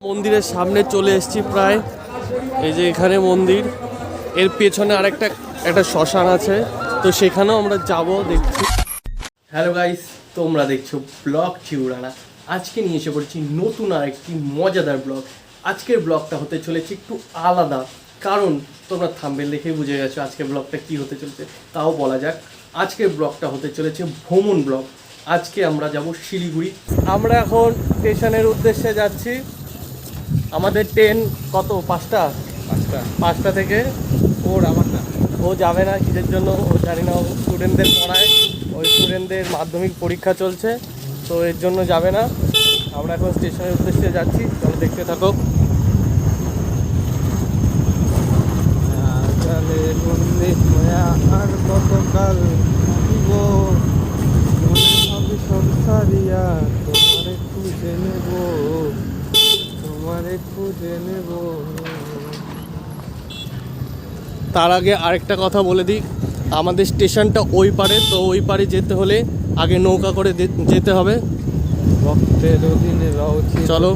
মন্দিরের সামনে চলে এসেছি প্রায়। এই যে এখানে মন্দির, এর পেছনে আরেকটা শ্মশান আছে, তো সেখানেও আমরা যাব দেখছি। হ্যালো গাইস, তোমরা দেখছো ব্লগ চিউরানা। আজকে নিয়ে এসে পড়ছি নতুন আরেকটি মজাদার ব্লগ। আজকের ব্লগটা হতে চলেছে একটু আলাদা, কারণ তোমরা থাম্বনেল দেখেই বুঝে গেছো আজকের ব্লগটা কি হতে চলেছে। তাও বলা যাক, আজকের ব্লগটা হতে চলেছে ভ্রমণ ব্লগ। আজকে আমরা যাব শিলিগুড়ি। আমরা এখন স্টেশনের উদ্দেশ্যে যাচ্ছি। আমাদের ট্রেন কত? পাঁচটা থেকে। ও যাবে না, কিসের জন্য ও জানি না। স্টুডেন্টদের পড়ায়, ওই স্টুডেন্টদের মাধ্যমিক পরীক্ষা চলছে, তো এর জন্য যাবে না। আমরা এখন স্টেশনের উদ্দেশ্যে যাচ্ছি, চলো দেখতে থাকো। আর কতকাল সংসারিয়া তোমারে খুঁজে নেব। তার আগে আরেকটা কথা বলে দিই, আমাদের স্টেশনটা ওই পারে, তো ওই পারে যেতে হলে আগে নৌকা করে যেতে হবে। চলো,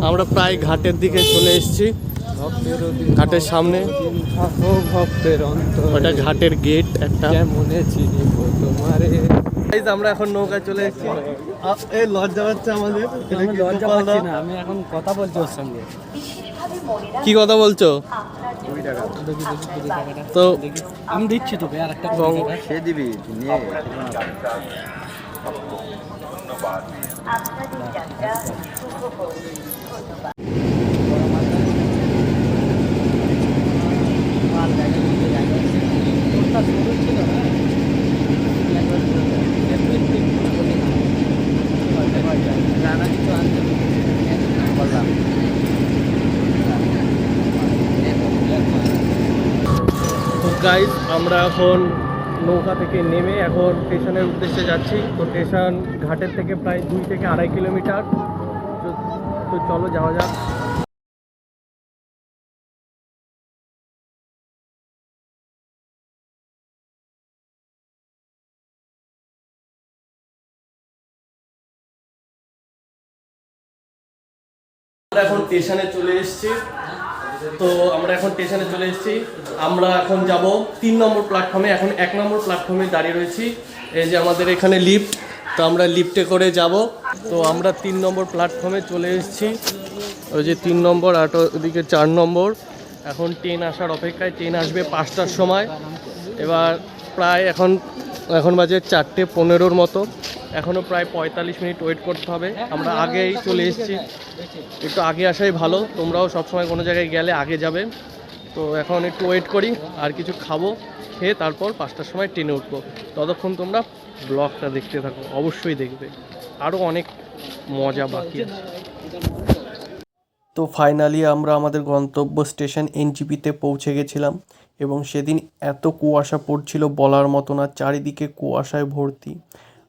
আমরা প্রায় ঘাটের দিকে চলে এসেছি। ঘাটের সামনে ওটা ঘাটের গেট একটা। মনে চিনি তোমারে। আমরা এখন নৌকায় চলে এসেছি। এই লজ্জা পাচ্ছে আমাদের। লজ্জা পাচ্ছি না, আমি এখন কথা বলছি ওর সঙ্গে। কি কথা বলছো? তো আমি দিচ্ছি তোকে আর একটা সে দিবি নিয়ে। গাইজ, আমরা এখন নৌকা থেকে নেমে এখন স্টেশনের উদ্দেশ্যে যাচ্ছি। তো স্টেশন ঘাটের থেকে প্রায় 2 থেকে 2.5 কিলোমিটার। তো চলো যাওয়া যাক। আমরা এখন স্টেশনে চলে এসেছি। আমরা এখন যাব 3 নম্বর প্ল্যাটফর্মে। এখন 1 নম্বর প্ল্যাটফর্মে দাঁড়িয়ে রয়েছি। এই যে আমাদের এখানে লিফট, তো আমরা লিফটে করে যাব। তো আমরা 3 নম্বর প্ল্যাটফর্মে চলে এসেছি। ওই যে 3 নম্বর, আর ওদিকে 4 নম্বর। এখন ট্রেন আসার অপেক্ষায়, ট্রেন আসবে 5টার সময়। এবার প্রায় এখন বাজে 4:15 মতো। এখনও প্রায় 45 মিনিট ওয়েট করতে হবে। আমরা আগেই চলে এসেছি, একটু আগে আসাই ভালো। তোমরাও সবসময় কোনো জায়গায় গেলে আগে যাবে। তো এখন একটু ওয়েট করি, আর কিছু খাবো, খেয়ে তারপর 5টার সময় ট্রেনে উঠবো। ততক্ষণ তোমরা ব্লগটা দেখতে থাকো, অবশ্যই দেখবে, আরও অনেক মজা বাকি আছে। তো ফাইনালি আমরা আমাদের গন্তব্য স্টেশন এনজিপিতে পৌঁছে গেছিলাম, এবং সেদিন এত কুয়াশা পড়ছিল বলার মতো না। চারিদিকে কুয়াশায় ভর্তি,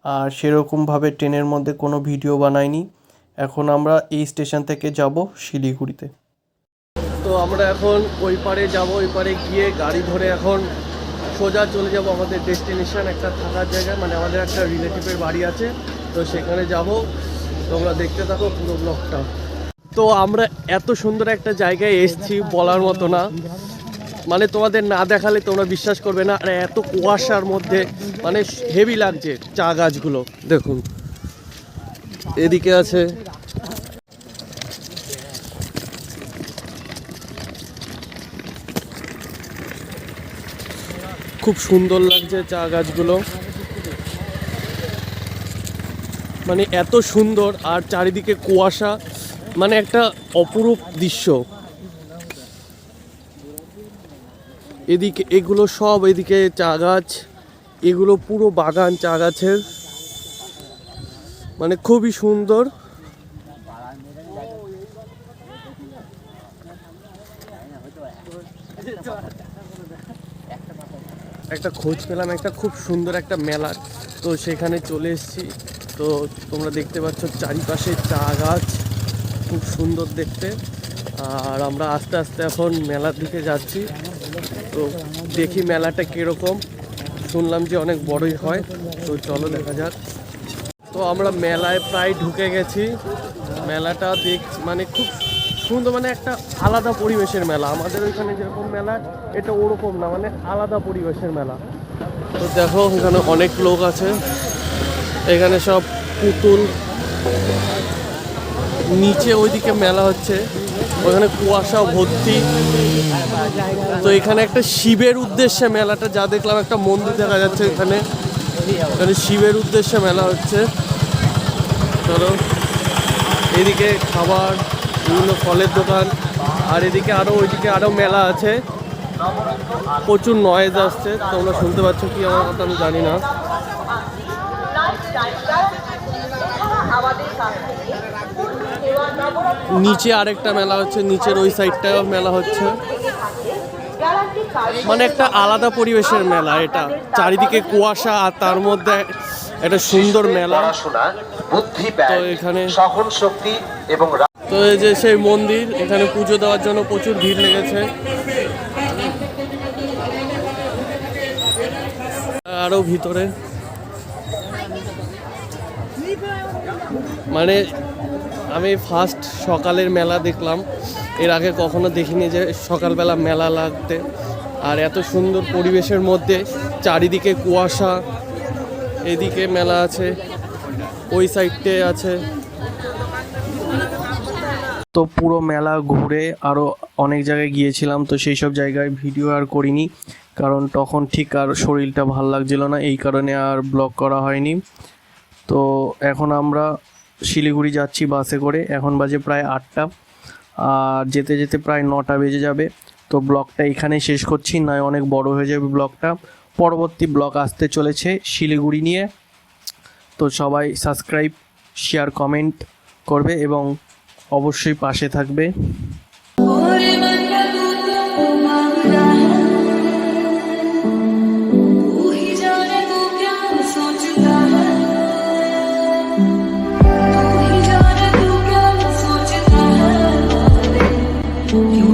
আর সেরকমভাবে ট্রেনের মধ্যে কোনো ভিডিও বানাইনি। এখন আমরা এই স্টেশন থেকে যাব শিলিগুড়িতে। তো আমরা এখন ওই পারে যাব। ওই পারে গিয়ে গাড়ি ধরে এখন সোজা চলে যাব আমাদের ডেস্টিনেশন, একটা থাকার জায়গা, মানে আমাদের একটা রিলেটিভের বাড়ি আছে, তো সেখানে যাব। তোমরা দেখতে থাকো পুরো ব্লগটা। তো আমরা এত সুন্দর একটা জায়গায় এসেছি বলার মতো না, মানে তোমাদের না দেখালে তোমরা বিশ্বাস করবে না। আর এত কুয়াশার মধ্যে মানে হেভি লাগছে। চা গাছগুলো দেখুন, এদিকে আছে। খুব সুন্দর লাগছে চা গাছগুলো, মানে এত সুন্দর। আর চারিদিকে কুয়াশা, মানে একটা অপরূপ দৃশ্য। এদিকে এগুলো সব, এদিকে চা গাছ, এগুলো পুরো বাগান চা গাছের, মানে খুবই সুন্দর। একটা খোঁজ পেলাম একটা খুব সুন্দর একটা মেলার, তো সেখানে চলে এসেছি। তো তোমরা দেখতে পাচ্ছ চারিপাশে চা গাছ, খুব সুন্দর দেখতে। আর আমরা আস্তে আস্তে এখন মেলার দিকে যাচ্ছি। তো দেখি মেলাটা কীরকম। শুনলাম যে অনেক বড়ই হয়, তো চলো দেখা যাক। তো আমরা মেলায় প্রায় ঢুকে গেছি। মেলাটা মানে খুব সুন্দর, মানে একটা আলাদা পরিবেশের মেলা। আমাদের ওইখানে যেরকম মেলা, এটা ওরকম না, মানে আলাদা পরিবেশের মেলা। তো দেখো এখানে অনেক লোক আছে, এখানে সব পুতুল, নিচে ওইদিকে মেলা হচ্ছে, ওখানে কুয়াশা ভর্তি। তো এখানে একটা শিবের উদ্দেশ্যে মেলাটা, যা দেখলাম একটা মন্দির দেখা যাচ্ছে এখানে, এখানে শিবের উদ্দেশ্যে মেলা হচ্ছে। চলো, এদিকে খাবার, বিভিন্ন ফলের দোকান, আর এদিকে আরও ওইদিকে আরও মেলা আছে। প্রচুর নয়েজ আসছে, তোমরা শুনতে পাচ্ছ কি আমার কথা আমি জানি না। নিচে আরেকটা মেলা হচ্ছে, নিচের ওই সাইডটাও মেলা হচ্ছে, মানে একটা আলাদা পরিবেশের মেলা এটা। চারিদিকে কুয়াশা আর তার মধ্যে একটা সুন্দর মেলা। তো এখানে সহন শক্তি এবং তো এই যে সেই মন্দির, এখানে পুজো দেওয়ার জন্য প্রচুর ভিড় লেগেছে। আরো ভিতরে মানে আমি ফার্স্ট সকালের মেলা দেখলাম, এর আগে কখনো দেখিনি যে সকালবেলা মেলা লাগতে। আর এত সুন্দর পরিবেশের মধ্যে, চারিদিকে কুয়াশা, এদিকে মেলা আছে, ওই সাইডে আছে। তো পুরো মেলা ঘুরে আরও অনেক জায়গায় গিয়েছিলাম, তো সেই সব জায়গায় ভিডিও আর করিনি, কারণ তখন ঠিক আর শরীরটা ভাল লাগছিল না, এই কারণে আর ব্লগ করা হয়নি। তো এখন আমরা শিলিগুড়ি যাচ্ছি বাসে করে, এখন বাজে প্রায় 8টা, আর যেতে যেতে প্রায় 9টা বেজে যাবে। তো ব্লগটা এখানেই শেষ করছি, নয় অনেক বড় হয়ে যাবে ব্লগটা। পরবর্তী ব্লগ আসতে চলেছে শিলিগুড়ি নিয়ে। তো সবাই সাবস্ক্রাইব, শেয়ার, কমেন্ট করবে এবং অবশ্যই পাশে থাকবে। You